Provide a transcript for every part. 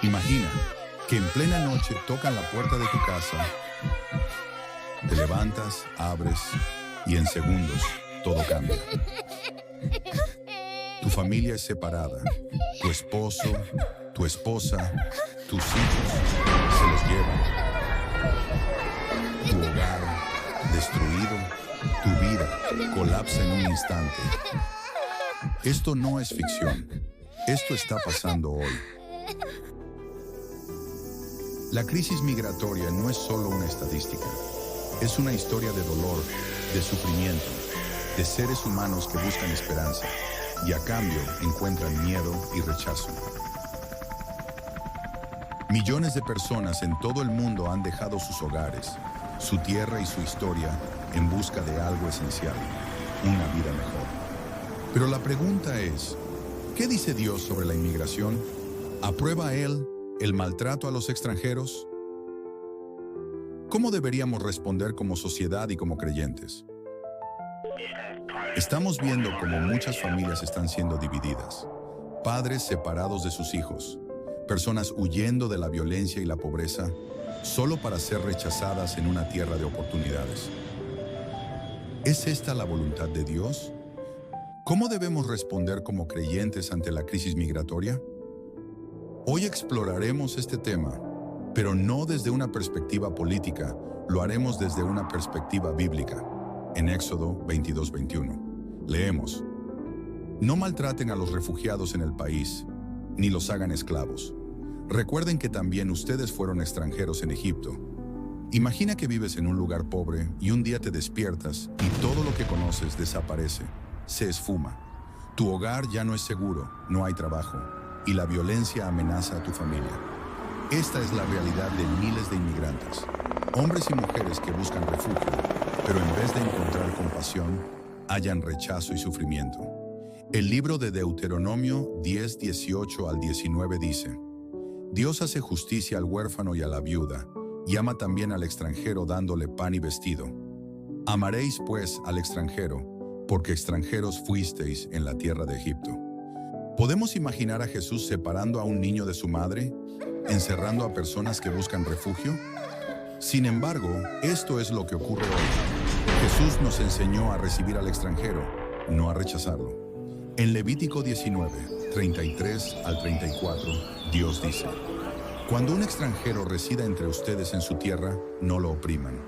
Imagina que en plena noche tocan la puerta de tu casa, te levantas, abres y en segundos todo cambia. Tu familia es separada, tu esposo, tu esposa, tus hijos se los llevan. Tu hogar destruido, tu vida colapsa en un instante. Esto no es ficción, esto está pasando hoy. La crisis migratoria no es solo una estadística, es una historia de dolor, de sufrimiento, de seres humanos que buscan esperanza y a cambio encuentran miedo y rechazo. Millones de personas en todo el mundo han dejado sus hogares, su tierra y su historia en busca de algo esencial, una vida mejor. Pero la pregunta es, ¿qué dice Dios sobre la inmigración? ¿Aprueba Él el maltrato a los extranjeros? ¿Cómo deberíamos responder como sociedad y como creyentes? Estamos viendo cómo muchas familias están siendo divididas. Padres separados de sus hijos, personas huyendo de la violencia y la pobreza, solo para ser rechazadas en una tierra de oportunidades. ¿Es esta la voluntad de Dios? ¿Cómo debemos responder como creyentes ante la crisis migratoria? Hoy exploraremos este tema, pero no desde una perspectiva política, lo haremos desde una perspectiva bíblica. En Éxodo 22:21, leemos: No maltraten a los refugiados en el país, ni los hagan esclavos. Recuerden que también ustedes fueron extranjeros en Egipto. Imagina que vives en un lugar pobre y un día te despiertas y todo lo que conoces desaparece, se esfuma. Tu hogar ya no es seguro, no hay trabajo, y la violencia amenaza a tu familia. Esta es la realidad de miles de inmigrantes, hombres y mujeres que buscan refugio, pero en vez de encontrar compasión, hallan rechazo y sufrimiento. El libro de Deuteronomio 10:18 al 19 dice: Dios hace justicia al huérfano y a la viuda, y ama también al extranjero dándole pan y vestido. Amaréis pues al extranjero, porque extranjeros fuisteis en la tierra de Egipto. ¿Podemos imaginar a Jesús separando a un niño de su madre, encerrando a personas que buscan refugio? Sin embargo, esto es lo que ocurre hoy. Jesús nos enseñó a recibir al extranjero, no a rechazarlo. En Levítico 19:33 al 34, Dios dice: Cuando un extranjero resida entre ustedes en su tierra, no lo opriman.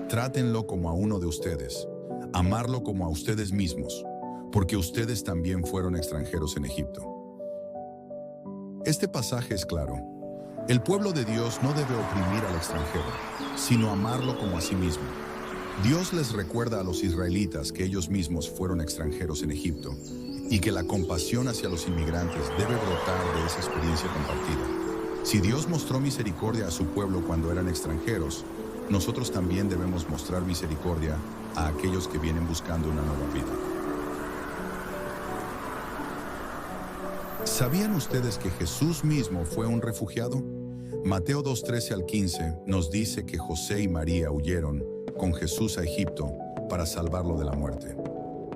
Trátenlo como a uno de ustedes, amarlo como a ustedes mismos, porque ustedes también fueron extranjeros en Egipto. Este pasaje es claro. El pueblo de Dios no debe oprimir al extranjero, sino amarlo como a sí mismo. Dios les recuerda a los israelitas que ellos mismos fueron extranjeros en Egipto y que la compasión hacia los inmigrantes debe brotar de esa experiencia compartida. Si Dios mostró misericordia a su pueblo cuando eran extranjeros, nosotros también debemos mostrar misericordia a aquellos que vienen buscando una nueva vida. ¿Sabían ustedes que Jesús mismo fue un refugiado? Mateo 2:13 al 15 nos dice que José y María huyeron con Jesús a Egipto para salvarlo de la muerte.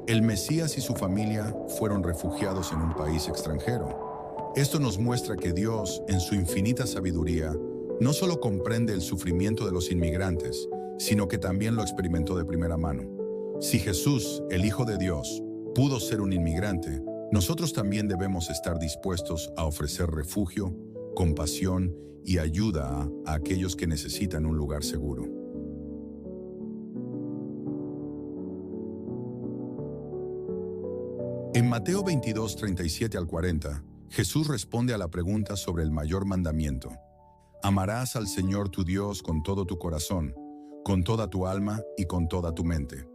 El Mesías y su familia fueron refugiados en un país extranjero. Esto nos muestra que Dios, en su infinita sabiduría, no solo comprende el sufrimiento de los inmigrantes, sino que también lo experimentó de primera mano. Si Jesús, el Hijo de Dios, pudo ser un inmigrante, nosotros también debemos estar dispuestos a ofrecer refugio, compasión y ayuda a aquellos que necesitan un lugar seguro. En Mateo 22:37 al 40, Jesús responde a la pregunta sobre el mayor mandamiento: Amarás al Señor tu Dios con todo tu corazón, con toda tu alma y con toda tu mente.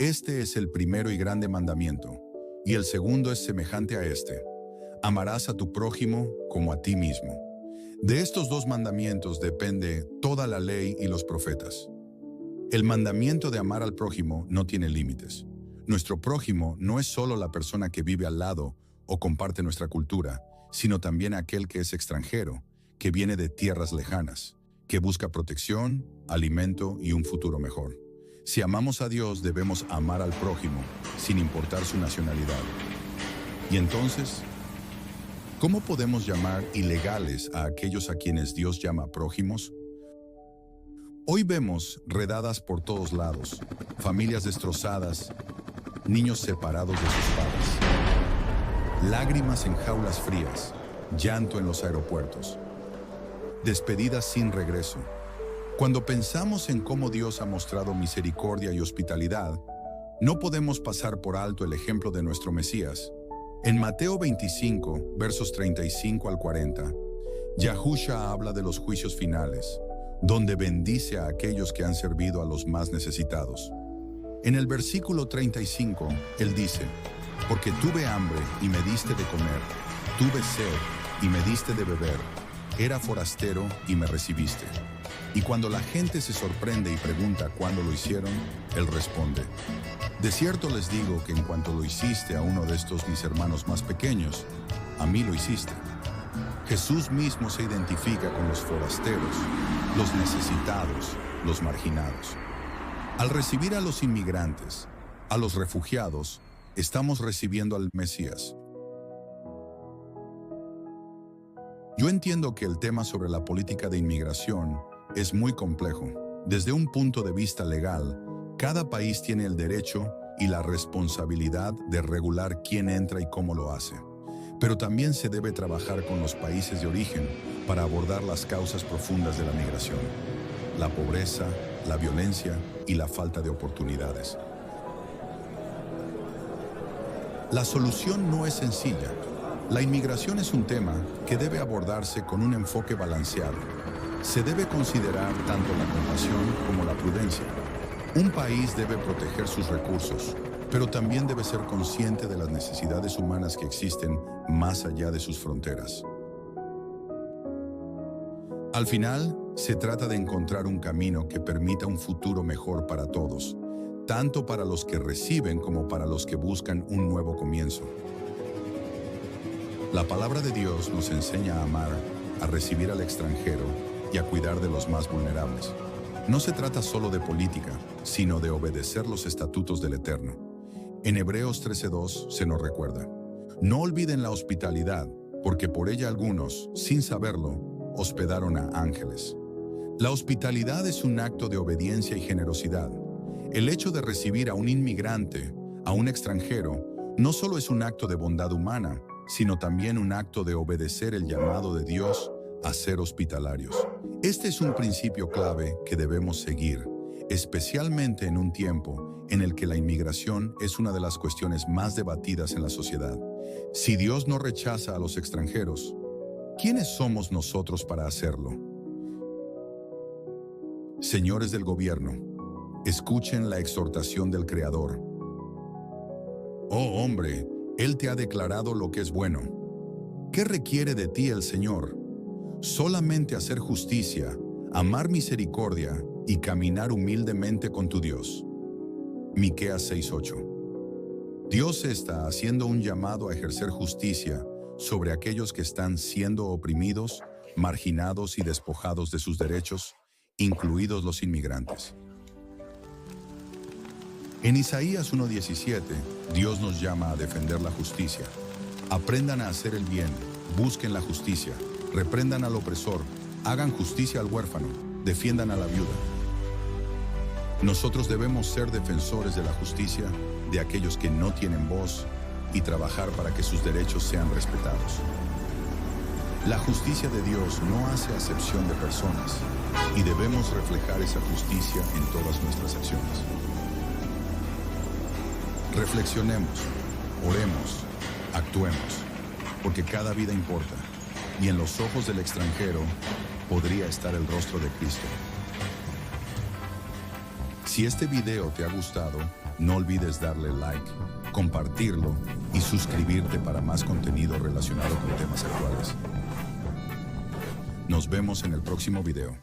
Este es el primero y grande mandamiento. Y el segundo es semejante a este: amarás a tu prójimo como a ti mismo. De estos dos mandamientos depende toda la ley y los profetas. El mandamiento de amar al prójimo no tiene límites. Nuestro prójimo no es solo la persona que vive al lado o comparte nuestra cultura, sino también aquel que es extranjero, que viene de tierras lejanas, que busca protección, alimento y un futuro mejor. Si amamos a Dios, debemos amar al prójimo, sin importar su nacionalidad. Y entonces, ¿Cómo podemos llamar ilegales a aquellos a quienes Dios llama prójimos? Hoy vemos redadas por todos lados, familias destrozadas, niños separados de sus padres, lágrimas en jaulas frías, llanto en los aeropuertos, despedidas sin regreso. Cuando pensamos en cómo Dios ha mostrado misericordia y hospitalidad, no podemos pasar por alto el ejemplo de nuestro Mesías. En Mateo 25, versos 35 al 40, Yahushua habla de los juicios finales, donde bendice a aquellos que han servido a los más necesitados. En el versículo 35, él dice: porque tuve hambre y me diste de comer, tuve sed y me diste de beber, era forastero y me recibiste. Y cuando la gente se sorprende y pregunta cuándo lo hicieron, él responde: de cierto les digo que en cuanto lo hiciste a uno de estos mis hermanos más pequeños, a mí lo hiciste. Jesús mismo se identifica con los forasteros, los necesitados, los marginados. Al recibir a los inmigrantes, a los refugiados, estamos recibiendo al Mesías. Yo entiendo que el tema sobre la política de inmigración es muy complejo. Desde un punto de vista legal, cada país tiene el derecho y la responsabilidad de regular quién entra y cómo lo hace. Pero también se debe trabajar con los países de origen para abordar las causas profundas de la migración: la pobreza, la violencia y la falta de oportunidades. La solución no es sencilla. La inmigración es un tema que debe abordarse con un enfoque balanceado. Se debe considerar tanto la compasión como la prudencia. Un país debe proteger sus recursos, pero también debe ser consciente de las necesidades humanas que existen más allá de sus fronteras. Al final, se trata de encontrar un camino que permita un futuro mejor para todos, tanto para los que reciben como para los que buscan un nuevo comienzo. La palabra de Dios nos enseña a amar, a recibir al extranjero y a cuidar de los más vulnerables. No se trata solo de política, sino de obedecer los estatutos del Eterno. En Hebreos 13:2 se nos recuerda: no olviden la hospitalidad, porque por ella algunos, sin saberlo, hospedaron a ángeles. La hospitalidad es un acto de obediencia y generosidad. El hecho de recibir a un inmigrante, a un extranjero, no solo es un acto de bondad humana, sino también un acto de obedecer el llamado de Dios a ser hospitalarios. Este es un principio clave que debemos seguir, especialmente en un tiempo en el que la inmigración es una de las cuestiones más debatidas en la sociedad. Si Dios no rechaza a los extranjeros, ¿quiénes somos nosotros para hacerlo? Señores del gobierno, escuchen la exhortación del Creador. Oh hombre, Él te ha declarado lo que es bueno. ¿Qué requiere de ti el Señor? Solamente hacer justicia, amar misericordia y caminar humildemente con tu Dios. Miqueas 6:8. Dios está haciendo un llamado a ejercer justicia sobre aquellos que están siendo oprimidos, marginados y despojados de sus derechos, incluidos los inmigrantes. En Isaías 1:17, Dios nos llama a defender la justicia. Aprendan a hacer el bien, busquen la justicia, reprendan al opresor, hagan justicia al huérfano, defiendan a la viuda. Nosotros debemos ser defensores de la justicia de aquellos que no tienen voz y trabajar para que sus derechos sean respetados. La justicia de Dios no hace acepción de personas y debemos reflejar esa justicia en todas nuestras acciones. Reflexionemos, oremos, actuemos, porque cada vida importa, y en los ojos del extranjero podría estar el rostro de Cristo. Si este video te ha gustado, no olvides darle like, compartirlo y suscribirte para más contenido relacionado con temas actuales. Nos vemos en el próximo video.